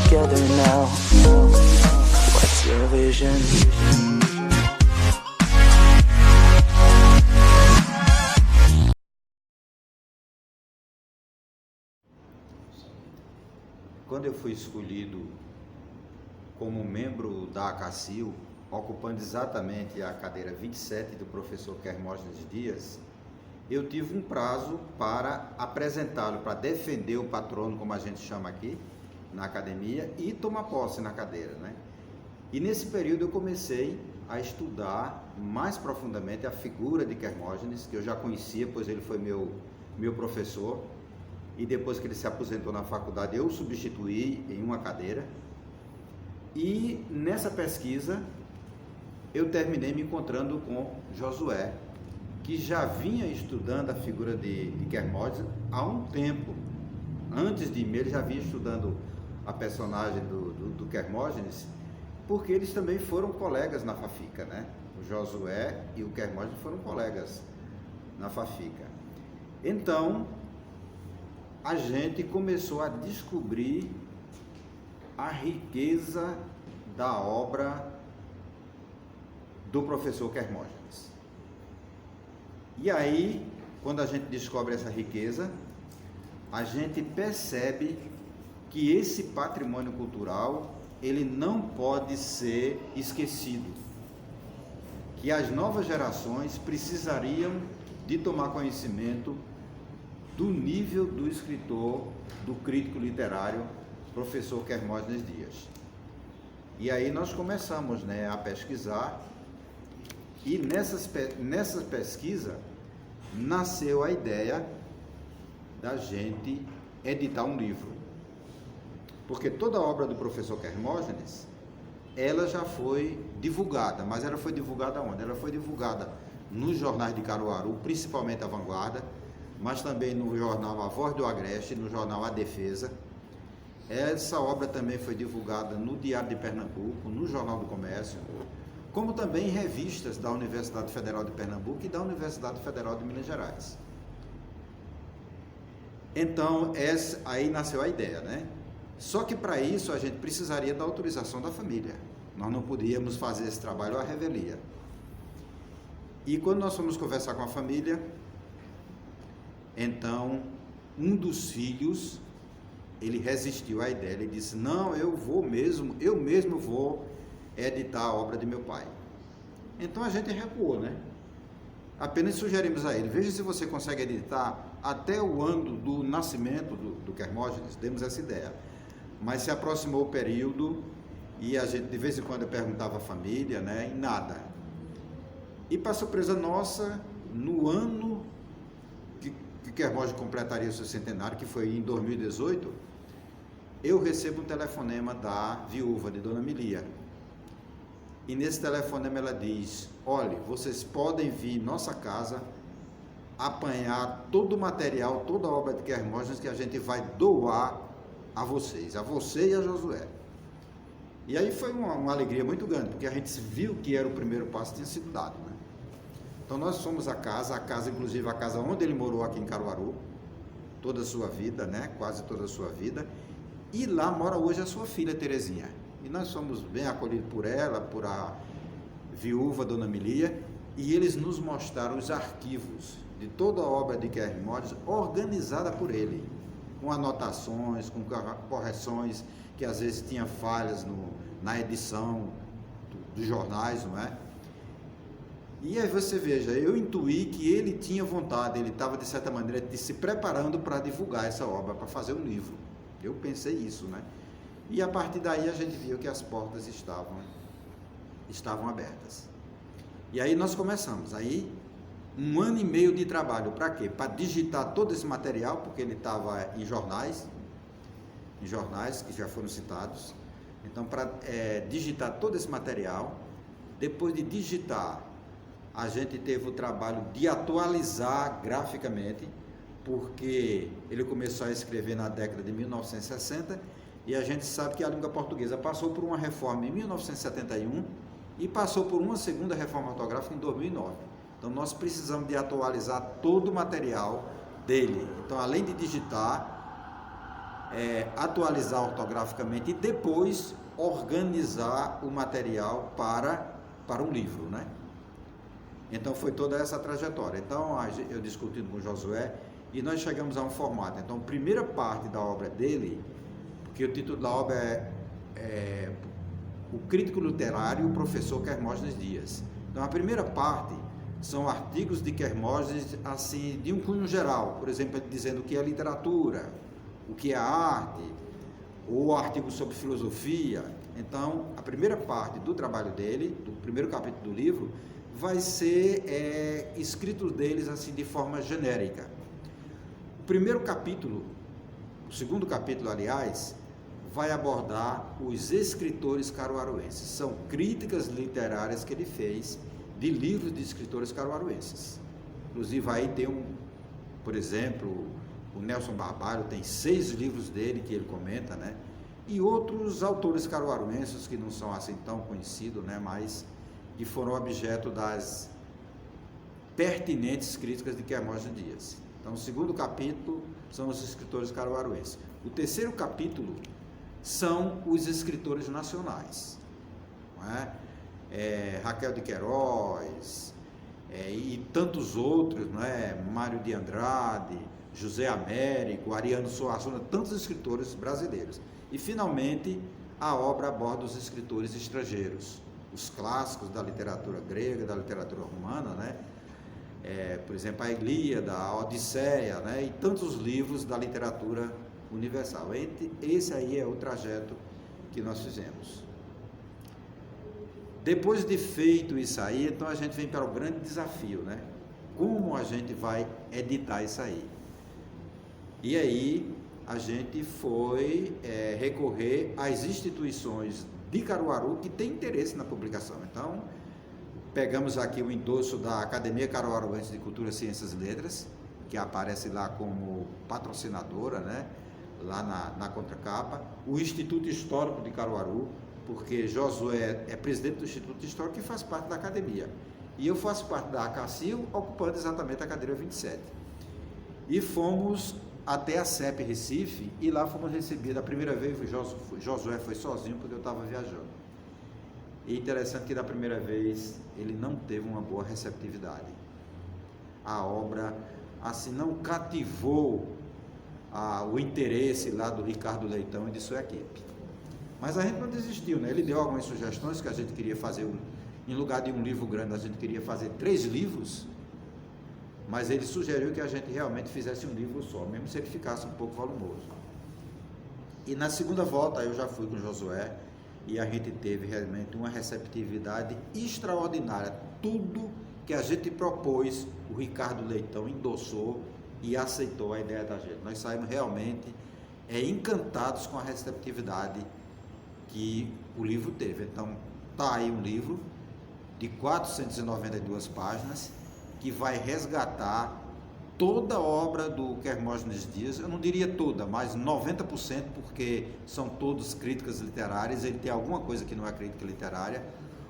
together now. What's your vision? Quando eu fui escolhido como membro da ACACIL, ocupando exatamente a cadeira 27 do professor Hermógenes Dias, eu tive um prazo para apresentá-lo, para defender o patrono, como a gente chama aqui, na academia, e tomar posse na cadeira, né? E nesse período eu comecei a estudar mais profundamente a figura de Hermógenes, que eu já conhecia, pois ele foi meu professor, e depois que ele se aposentou na faculdade, eu o substituí em uma cadeira. E nessa pesquisa, eu terminei me encontrando com Josué, que já vinha estudando a figura de Hermógenes há um tempo. Antes de mim, ele já vinha estudando a personagem do Hermógenes, porque eles também foram colegas na Fafica, né? O Josué e o Hermógenes foram colegas na Fafica. Então, a gente começou a descobrir a riqueza da obra do professor Hermógenes. E aí, quando a gente descobre essa riqueza, a gente percebe que esse patrimônio cultural, ele não pode ser esquecido, que as novas gerações precisariam de tomar conhecimento do nível do escritor, do crítico literário, professor Hermógenes Dias. E aí nós começamos, né, a pesquisar, e nessa pesquisa nasceu a ideia da gente editar um livro. Porque toda a obra do professor Hermógenes, ela já foi divulgada, mas ela foi divulgada onde? Ela foi divulgada nos jornais de Caruaru, principalmente a Vanguarda, mas também no jornal A Voz do Agreste, no jornal A Defesa. Essa obra também foi divulgada no Diário de Pernambuco, no Jornal do Comércio, como também em revistas da Universidade Federal de Pernambuco e da Universidade Federal de Minas Gerais. Então, aí nasceu a ideia, né? Só que para isso a gente precisaria da autorização da família. Nós não podíamos fazer esse trabalho à revelia. E quando nós fomos conversar com a família, então um dos filhos, ele resistiu à ideia, ele disse: não, eu mesmo vou editar a obra de meu pai. Então a gente recuou, né? Apenas sugerimos a ele: veja se você consegue editar até o ano do nascimento do Hermógenes. Demos essa ideia, mas se aproximou o período e a gente de vez em quando perguntava à família, né? E nada. E para surpresa nossa, no ano que Hermógenes completaria o seu centenário, que foi em 2018, eu recebo um telefonema da viúva de Dona Milia. E nesse telefonema ela diz: olha, vocês podem vir em nossa casa apanhar todo o material, toda a obra de Hermógenes que a gente vai doar a vocês, a você e a Josué. E aí foi uma alegria muito grande, porque a gente viu que era o primeiro passo que tinha sido dado, né? Então nós fomos à casa inclusive a casa onde ele morou aqui em Caruaru, toda a sua vida, né? Quase toda a sua vida. E lá mora hoje a sua filha Terezinha. E nós fomos bem acolhidos por ela, por a viúva Dona Milia, e eles nos mostraram os arquivos de toda a obra de Hermógenes, organizada por ele, com anotações, com correções, que às vezes tinha falhas na edição dos jornais, não é? E aí você veja, eu intuí que ele tinha vontade, ele estava de certa maneira se preparando para divulgar essa obra, para fazer um livro. Eu pensei isso, né? E a partir daí a gente viu que as portas estavam abertas. E aí nós começamos, aí 1 ano e meio de trabalho, para quê? Para digitar todo esse material, porque ele estava em jornais que já foram citados. Então, para digitar todo esse material, depois de digitar, a gente teve o trabalho de atualizar graficamente, porque ele começou a escrever na década de 1960, e a gente sabe que a língua portuguesa passou por uma reforma em 1971 e passou por uma segunda reforma ortográfica em 2009. Então nós precisamos de atualizar todo o material dele. Então, além de digitar, atualizar ortograficamente e depois organizar o material para um livro, né? Então foi toda essa trajetória. Então eu discutindo com o Josué e nós chegamos a um formato. Então a primeira parte da obra dele, porque o título da obra é O Crítico Literário e o Professor Quermógenes Dias. Então a primeira parte são artigos de Quermógenes assim, de um cunho geral, por exemplo, ele dizendo o que é literatura, o que é arte, ou artigos sobre filosofia. Então a primeira parte do trabalho dele, do primeiro capítulo do livro, vai ser escrito deles assim de forma genérica. O primeiro capítulo, o segundo capítulo, aliás, vai abordar os escritores caruaruenses. São críticas literárias que ele fez de livros de escritores caruaruenses. Inclusive aí tem por exemplo, o Nelson Barbalho tem 6 livros dele que ele comenta, né? E outros autores caruaruenses que não são assim tão conhecidos, né? Mas que foram objeto das pertinentes críticas de Quermógenes Dias. Então, o segundo capítulo são os escritores caruaruenses. O terceiro capítulo são os escritores nacionais, não é? Raquel de Queiroz e tantos outros, não é? Mário de Andrade, José Américo, Ariano Suassuna, tantos escritores brasileiros. E, finalmente, a obra aborda os escritores estrangeiros, os clássicos da literatura grega, da literatura romana, né? Por exemplo, a Ilíada, a Odisseia, né? E tantos livros da literatura universal. Esse aí é o trajeto que nós fizemos. Depois de feito isso aí, então a gente vem para o grande desafio, né? Como a gente vai editar isso aí? E aí a gente foi recorrer às instituições de Caruaru que tem interesse na publicação. Então, pegamos aqui o endosso da Academia Caruaruense de Cultura, Ciências e Letras, que aparece lá como patrocinadora, né? Lá na contracapa. O Instituto Histórico de Caruaru, porque Josué é presidente do Instituto Histórico que faz parte da academia. E eu faço parte da ACACIL, ocupando exatamente a cadeira 27. E fomos até a CEP Recife, e lá fomos recebidos. A primeira vez Josué foi sozinho, porque eu estava viajando. E interessante que da primeira vez ele não teve uma boa receptividade. A obra assim não cativou o interesse lá do Ricardo Leitão e de sua equipe. Mas a gente não desistiu, né? Ele deu algumas sugestões que a gente queria fazer, em lugar de um livro grande, a gente queria fazer 3 livros, mas ele sugeriu que a gente realmente fizesse um livro só, mesmo se ele ficasse um pouco volumoso. E na segunda volta eu já fui com Josué e a gente teve realmente uma receptividade extraordinária. Tudo que a gente propôs, o Ricardo Leitão endossou e aceitou a ideia da gente. Nós saímos realmente encantados com a receptividade que o livro teve. Então, está aí um livro de 492 páginas que vai resgatar toda a obra do Quermógenes Dias. Eu não diria toda, mas 90%, porque são todos críticas literárias. Ele tem alguma coisa que não é crítica literária.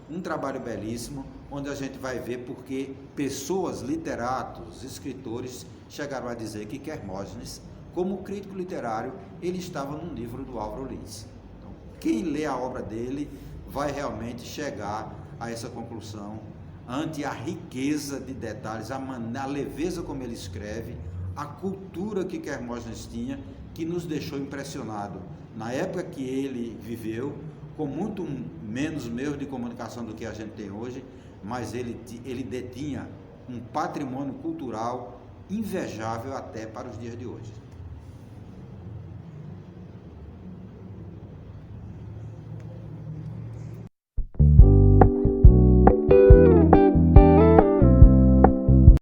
Um trabalho belíssimo, onde a gente vai ver porque pessoas, literatos, escritores chegaram a dizer que Quermógenes, como crítico literário, ele estava num livro do Álvaro Lins. Então, quem lê a obra dele vai realmente chegar a essa conclusão ante a riqueza de detalhes, a leveza como ele escreve, a cultura que Quermógenes tinha, que nos deixou impressionado na época que ele viveu, com muito menos meios de comunicação do que a gente tem hoje, mas ele detinha um patrimônio cultural invejável até para os dias de hoje.